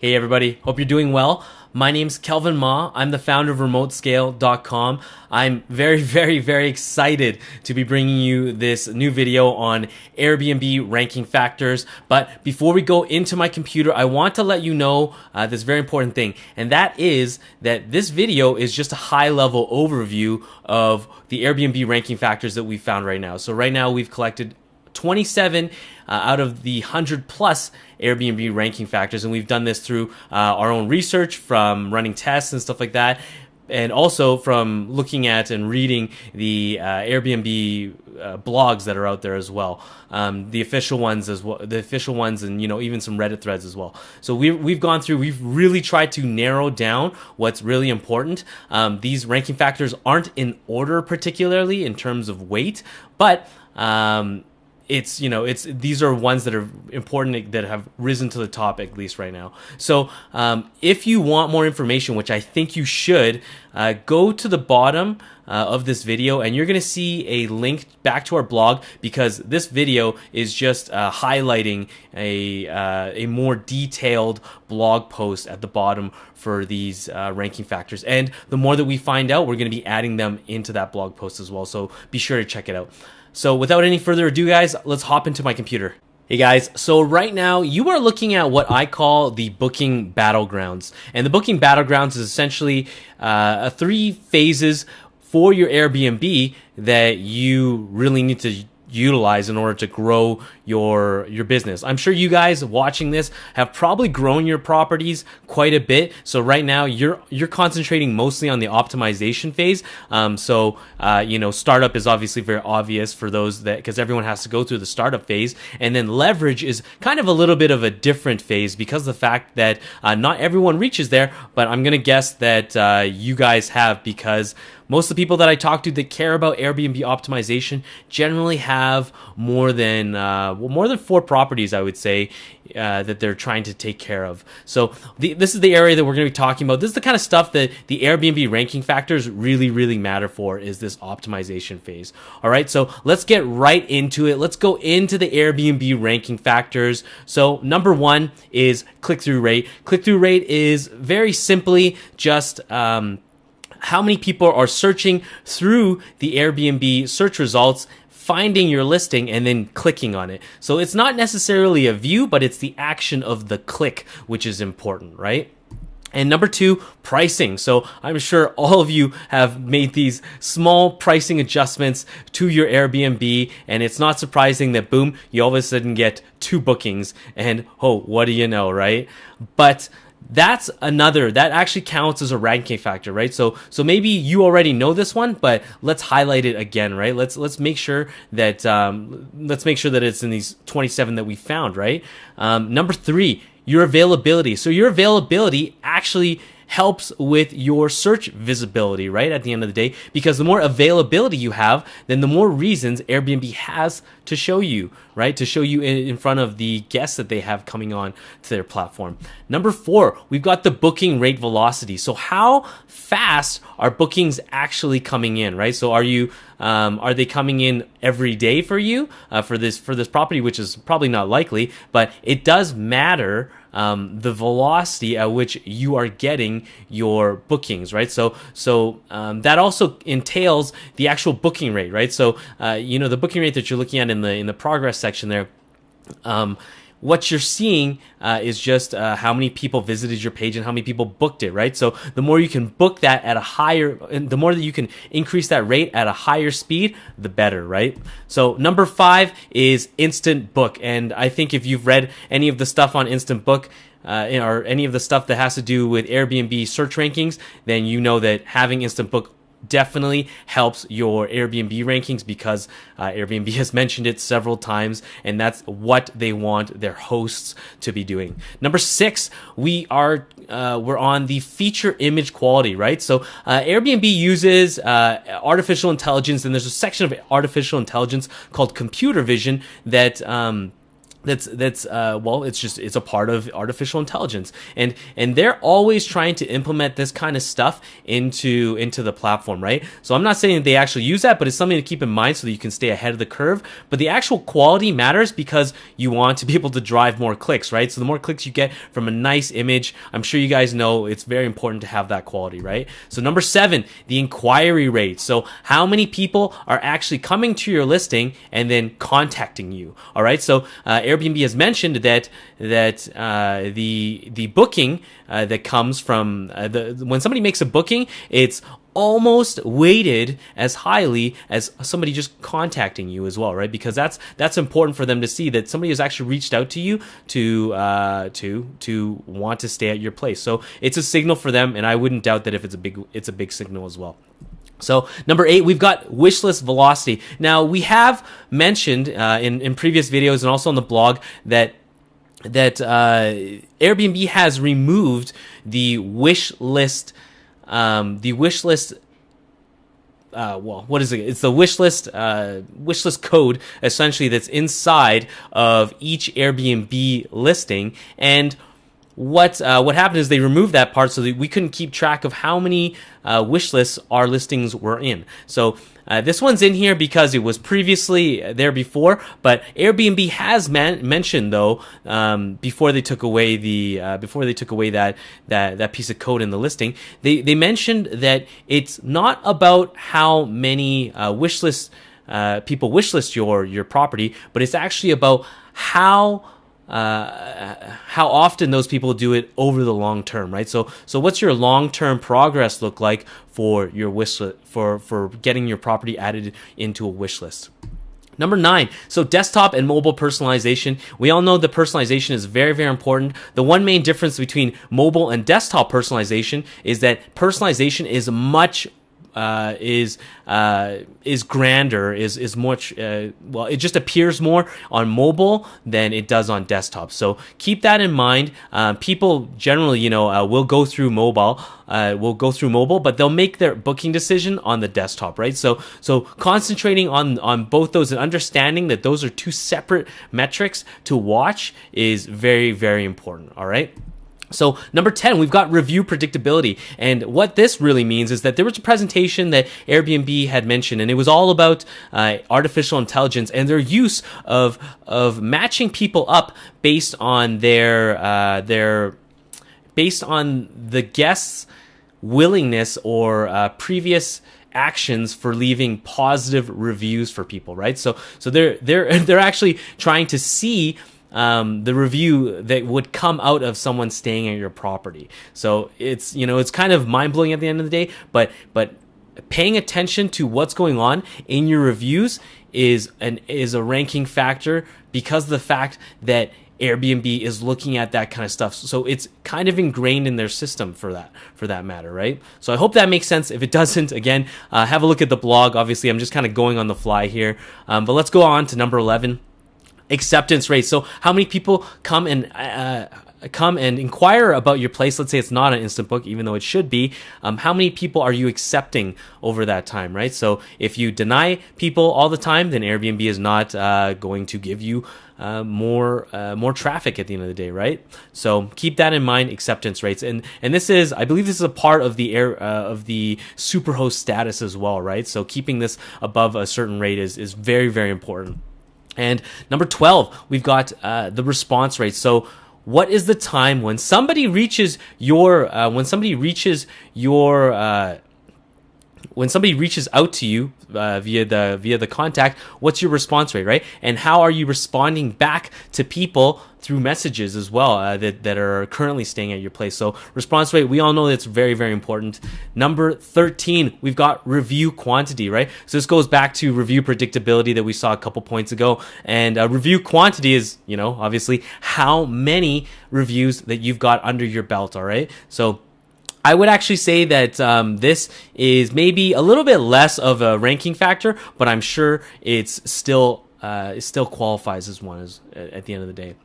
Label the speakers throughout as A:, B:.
A: Hey everybody, hope you're doing well. My name's Kelvin Ma. I'm the founder of RemoteScale.com. I'm very excited to be bringing you this new video on Airbnb ranking factors. But before we go into my computer, I want to let you know this very important thing. And that is that this video is just a high-level overview of the Airbnb ranking factors that we found right now. So right now we've collected 27 out of the 100 plus Airbnb ranking factors, and we've done this through our own research, from running tests and stuff like that, and also from looking at and reading the Airbnb blogs that are out there as well, the official ones and even some Reddit threads as well. So we've gone through, we've really tried to narrow down what's really important. These ranking factors aren't in order particularly in terms of weight, but these are ones that are important, that have risen to the top at least right now. So if you want more information, which I think you should, go to the bottom of this video and you're going to see a link back to our blog, because this video is just highlighting a more detailed blog post at the bottom for these ranking factors. And the more that we find out, we're going to be adding them into that blog post as well. So be sure to check it out. So without any further ado, guys, let's hop into my computer. Hey guys, so right now you are looking at what I call the booking battlegrounds. And the booking battlegrounds is essentially 3 phases for your Airbnb that you really need to utilize in order to grow your business. I'm sure you guys watching this have probably grown your properties quite a bit. So right now you're concentrating mostly on the optimization phase. Startup is obviously very obvious for those that, because everyone has to go through the startup phase, and then leverage is kind of a little bit of a different phase because of the fact that not everyone reaches there, but I'm going to guess that you guys have, because most of the people that I talk to that care about Airbnb optimization generally have more than 4 properties, I would say, that they're trying to take care of. So this is the area that we're going to be talking about. This is the kind of stuff that the Airbnb ranking factors really matter for, is this optimization phase. All right, so let's get right into it. Let's go into the Airbnb ranking factors. So number 1 is click-through rate. Click-through rate is very simply just how many people are searching through the Airbnb search results, finding your listing, and then clicking on it. So it's not necessarily a view, but it's the action of the click, which is important, right? And number 2, pricing. So I'm sure all of you have made these small pricing adjustments to your Airbnb, and it's not surprising that boom, you all of a sudden get 2 bookings, and oh, what do you know, right? But that actually counts as a ranking factor, right? So maybe you already know this one, but let's highlight it again, right? Let's make sure that it's in these 27 that we found, right? Number 3, your availability. So your availability actually helps with your search visibility, right? At the end of the day, because the more availability you have, then the more reasons Airbnb has to show you, right? To show you in front of the guests that they have coming on to their platform. Number 4, we've got the booking rate velocity. So how fast are bookings actually coming in, right? So are they coming in every day for you for this property, which is probably not likely, but it does matter the velocity at which you are getting your bookings, right? So that also entails the actual booking rate, right? So the booking rate that you're looking at in the progress section there, what you're seeing is just how many people visited your page and how many people booked it, right? So the more you can book that at a higher, and the more that you can increase that rate at a higher speed, the better, right? So number 5 is instant book. And I think if you've read any of the stuff on instant book, or any of the stuff that has to do with Airbnb search rankings, then you know that having instant book definitely helps your Airbnb rankings, because Airbnb has mentioned it several times, and that's what they want their hosts to be doing. Number 6, we're on the feature image quality, right? So Airbnb uses artificial intelligence, and there's a section of artificial intelligence called computer vision that well, it's a part of artificial intelligence, and they're always trying to implement this kind of stuff into the platform, right? So I'm not saying that they actually use that, but it's something to keep in mind so that you can stay ahead of the curve. But the actual quality matters because you want to be able to drive more clicks, right? So the more clicks you get from a nice image, I'm sure you guys know it's very important to have that quality, right? So number 7, the inquiry rate. So how many people are actually coming to your listing and then contacting you? All right, so Airbnb has mentioned that the booking that comes from when somebody makes a booking, it's almost weighted as highly as somebody just contacting you as well, right? Because that's important for them to see that somebody has actually reached out to you to want to stay at your place. So it's a signal for them, and I wouldn't doubt that if it's a big signal as well. So number 8, we've got wish list velocity. Now we have mentioned in previous videos and also on the blog that Airbnb has removed the wish list. What is it? It's the wish list code essentially that's inside of each Airbnb listing. And what happened is they removed that part so that we couldn't keep track of how many wish lists our listings were in. So this one's in here because it was previously there before, but Airbnb has mentioned though before they took away that piece of code in the listing, they mentioned that it's not about how many wish lists people wish list your property, but it's actually about how often those people do it over the long term, right? So what's your long-term progress look like for your wish list, for getting your property added into a wish list? Number 9, so desktop and mobile personalization. We all know that personalization is very, very important. The one main difference between mobile and desktop personalization is that personalization is much is grander, is much well, it just appears more on mobile than it does on desktop. So keep that in mind. People generally, will go through mobile, but they'll make their booking decision on the desktop, right? So concentrating on both those and understanding that those are two separate metrics to watch is very, very important. All right. So number 10, we've got review predictability. And what this really means is that there was a presentation that Airbnb had mentioned, and it was all about artificial intelligence and their use of matching people up based on based on the guests' willingness or previous actions for leaving positive reviews for people, right? So they're actually trying to see the review that would come out of someone staying at your property. So it's kind of mind-blowing at the end of the day, but paying attention to what's going on in your reviews is a ranking factor because of the fact that Airbnb is looking at that kind of stuff. So it's kind of ingrained in their system for that matter, right? So I hope that makes sense. If it doesn't, again, have a look at the blog. Obviously, I'm just kind of going on the fly here. But let's go on to number 11. Acceptance rate. So how many people come and inquire about your place? Let's say it's not an instant book, even though it should be. How many people are you accepting over that time, right? So if you deny people all the time, then Airbnb is not going to give you more traffic at the end of the day, right? So keep that in mind. Acceptance rates, and this is, I believe, this is a part of the superhost status as well, right? So keeping this above a certain rate is very, very important. And number 12, we've got the response rate. So what is the time when somebody reaches out to you via the contact? What's your response rate, right? And how are you responding back to people through messages as well that are currently staying at your place? So response rate, we all know that's very, very important. Number 13, we've got review quantity, right? So this goes back to review predictability that we saw a couple points ago. And review quantity is, obviously how many reviews that you've got under your belt, all right? So I would actually say that this is maybe a little bit less of a ranking factor, but I'm sure it still qualifies as one at the end of the day.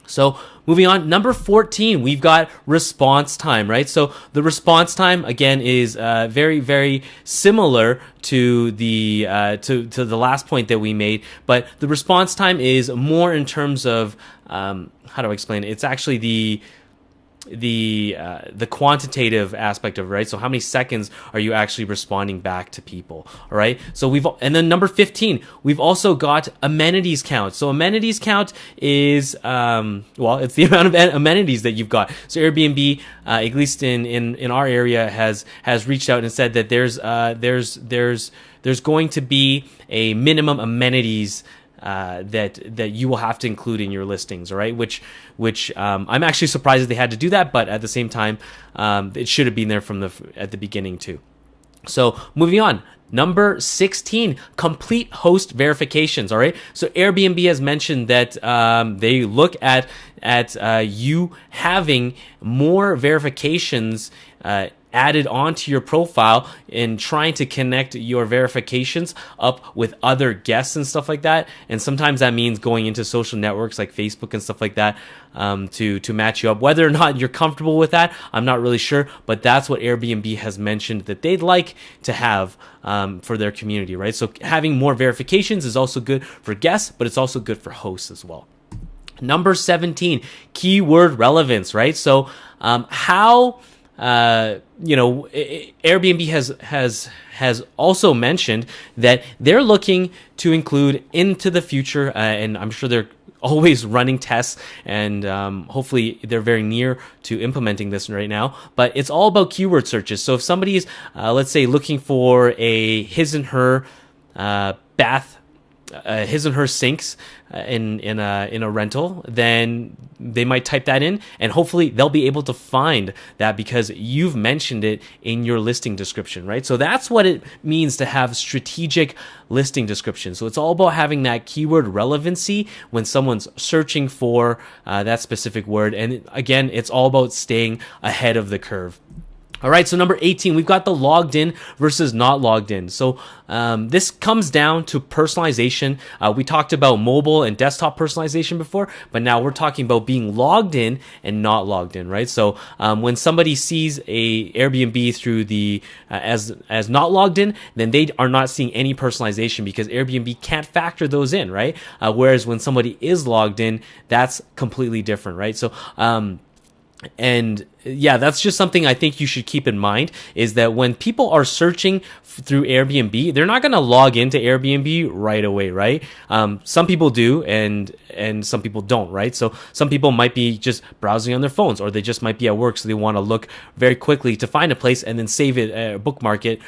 A: So moving on, number 14, we've got response time, right? So the response time again is very, very similar to the to the last point that we made, but the response time is more in terms of how do I explain it? It's actually the quantitative aspect of it, right? So how many seconds are you actually responding back to people? All right. So and then number 15, we've also got amenities count. So amenities count is it's the amount of amenities that you've got. So Airbnb, at least in our area, has reached out and said that there's going to be a minimum amenities that you will have to include in your listings, all right? Which I'm actually surprised that they had to do that, but at the same time, it should have been there from at the beginning too. So moving on, number 16, complete host verifications, all right? So Airbnb has mentioned that they look at you having more verifications added onto your profile and trying to connect your verifications up with other guests and stuff like that. And sometimes that means going into social networks like Facebook and stuff like that to match you up. Whether or not you're comfortable with that, I'm not really sure, but that's what Airbnb has mentioned that they'd like to have for their community, right? So having more verifications is also good for guests, but it's also good for hosts as well. Number 17, keyword relevance, right? So Airbnb has also mentioned that they're looking to include into the future, and I'm sure they're always running tests, and hopefully they're very near to implementing this right now. But it's all about keyword searches. So if somebody is, let's say, looking for a his and her bath. His and her sinks in a rental, then they might type that in, and hopefully they'll be able to find that because you've mentioned it in your listing description, right? So that's what it means to have strategic listing description. So it's all about having that keyword relevancy when someone's searching for that specific word. And again, it's all about staying ahead of the curve. All right, so number 18, we've got the logged in versus not logged in. So this comes down to personalization. We talked about mobile and desktop personalization before, but now we're talking about being logged in and not logged in, right? So when somebody sees a Airbnb through the as not logged in, then they are not seeing any personalization because Airbnb can't factor those in, right? Whereas when somebody is logged in, that's completely different, right? So and yeah, that's just something I think you should keep in mind is that when people are searching through Airbnb, they're not going to log into Airbnb right away, right? Some people do and some people don't, right? So some people might be just browsing on their phones, or they just might be at work, so they want to look very quickly to find a place and then save it, bookmark it.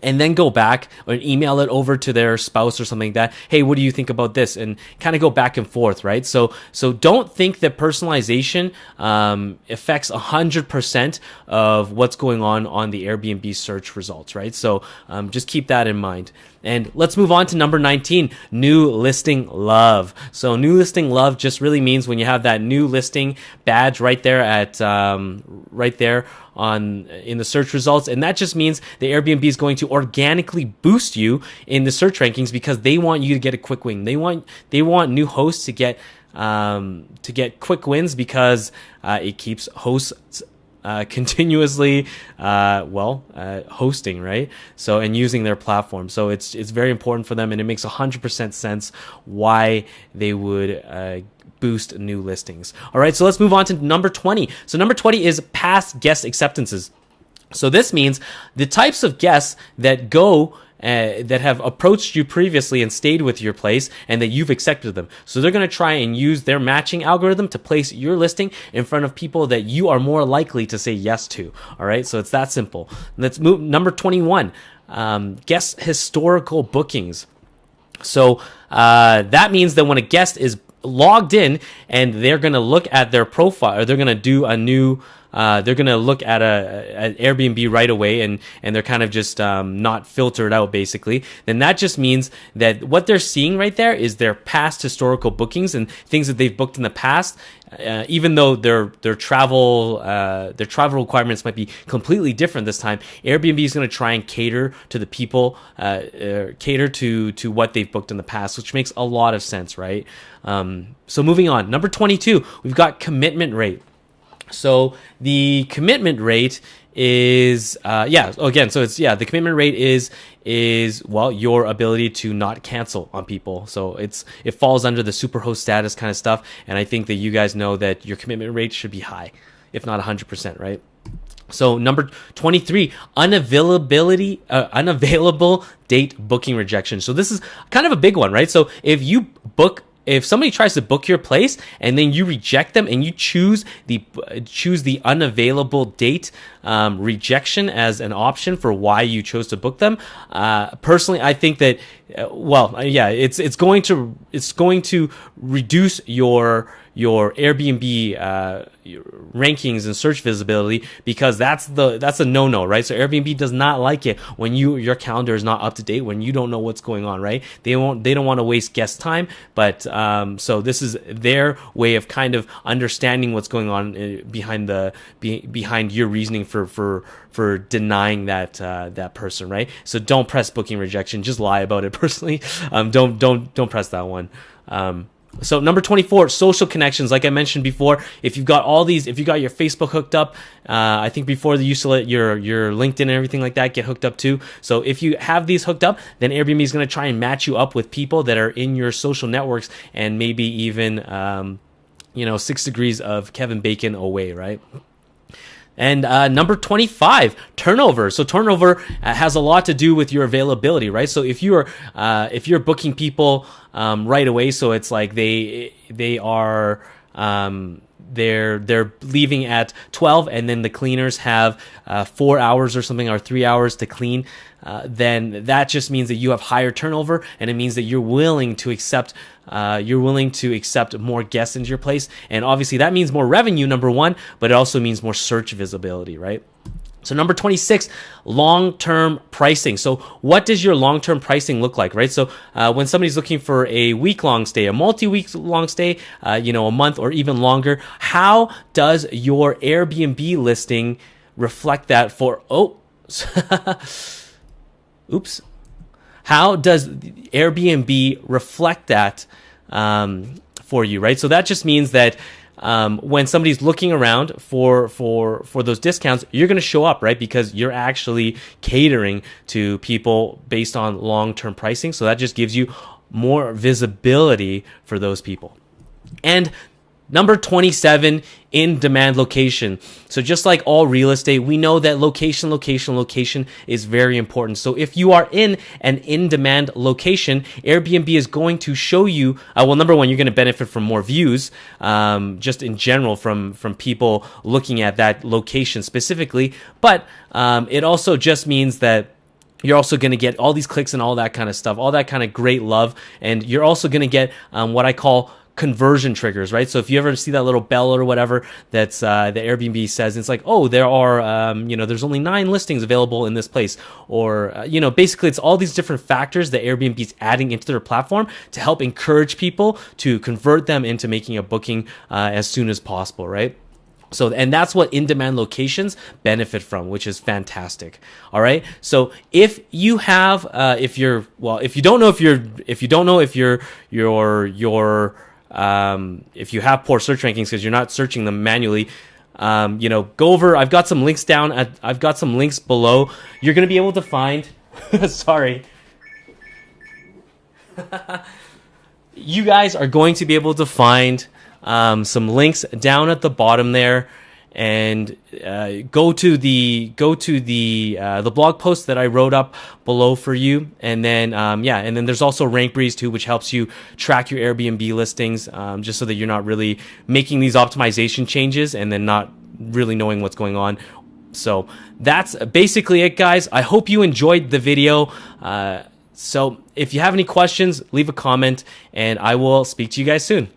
A: And then go back or email it over to their spouse or something like that. Hey, what do you think about this? And kind of go back and forth, right? So don't think that personalization affects 100% of what's going on the Airbnb search results, right? So just keep that in mind. And let's move on to number 19, new listing love. So new listing love just really means when you have that new listing badge right there in the search results, and that just means the Airbnb is going to organically boost you in the search rankings because they want you to get a quick win. They want new hosts to get quick wins because it keeps hosts continuously hosting, right? So and using their platform. So it's very important for them, and it makes 100% sense why they would boost new listings. All right, so let's move on to number 20. So number 20 is past guest acceptances. So this means the types of guests that that have approached you previously and stayed with your place and that you've accepted them. So they're going to try and use their matching algorithm to place your listing in front of people that you are more likely to say yes to. All right, so it's that simple. Let's move number 21. Guest historical bookings. So that means that when a guest is logged in and they're going to look at their profile, or they're going to do a new look at an Airbnb right away, and they're kind of just not filtered out basically, then that just means that what they're seeing right there is their past historical bookings and things that they've booked in the past. Even though their travel requirements might be completely different this time, Airbnb is going to try and cater to the people, cater to what they've booked in the past, which makes a lot of sense, right? So moving on, number 22, we've got commitment rate. So the commitment rate is the commitment rate is well, your ability to not cancel on people. So it falls under the superhost status kind of stuff, and I think that you guys know that your commitment rate should be high, if not 100%, right? So number 23, unavailable date booking rejection. So this is kind of a big one, right? So if somebody tries to book your place and then you reject them and you choose the unavailable date rejection as an option for why you chose to book them, personally, I think that it's going to reduce your Airbnb your rankings and search visibility, because that's a no-no, right? So Airbnb does not like it when your calendar is not up to date, when you don't know what's going on, right? They don't want to waste guest time, but so this is their way of kind of understanding what's going on behind your reasoning for denying that person, right? So don't press booking rejection, just lie about it personally. Don't press that one. So number 24, social connections. Like I mentioned before, if you got your Facebook hooked up, I think before they used to let your LinkedIn and everything like that get hooked up too. So if you have these hooked up, then Airbnb is going to try and match you up with people that are in your social networks, and maybe even 6 degrees of Kevin Bacon away, right? And number 25, turnover. So turnover has a lot to do with your availability, right? So if you're booking people right away, so it's like they're leaving at 12, and then the cleaners have 4 hours or something, or 3 hours to clean, then that just means that you have higher turnover, and it means that you're willing to accept more guests into your place. And obviously that means more revenue, number one, but it also means more search visibility, right? So number 26, long-term pricing. So what does your long-term pricing look like, right? So when somebody's looking for a week-long stay, a multi-week long stay, a month or even longer, how does your Airbnb listing reflect that oops. How does Airbnb reflect that for you, right? So that just means that when somebody's looking around for those discounts, you're going to show up, right? Because you're actually catering to people based on long-term pricing. So that just gives you more visibility for those people. And number 27, in-demand location. So just like all real estate, we know that location is very important. So if you are in an in-demand location, Airbnb is going to show you, number one, you're going to benefit from more views, just in general from people looking at that location specifically. But it also just means that you're also going to get all these clicks and all that kind of stuff, all that kind of great love. And you're also going to get what I call conversion triggers, right? So if you ever see that little bell or whatever that's the Airbnb says, it's like, oh, there are there's only 9 listings available in this place, or basically it's all these different factors that Airbnb is adding into their platform to help encourage people to convert them into making a booking as soon as possible, right? So, and that's what in-demand locations benefit from, which is fantastic. All right. So if you have, if you don't know if you have poor search rankings because you're not searching them manually, go over. I've got some links I've got some links below. You're going to be able to find, sorry. You guys are going to be able to find some links down at the bottom there, and go to the blog post that I wrote up below for you, and then and then there's also RankBreeze too, which helps you track your Airbnb listings, just so that you're not really making these optimization changes and then not really knowing what's going on. So that's basically it, guys. I hope you enjoyed the video. So if you have any questions, leave a comment, and I will speak to you guys soon.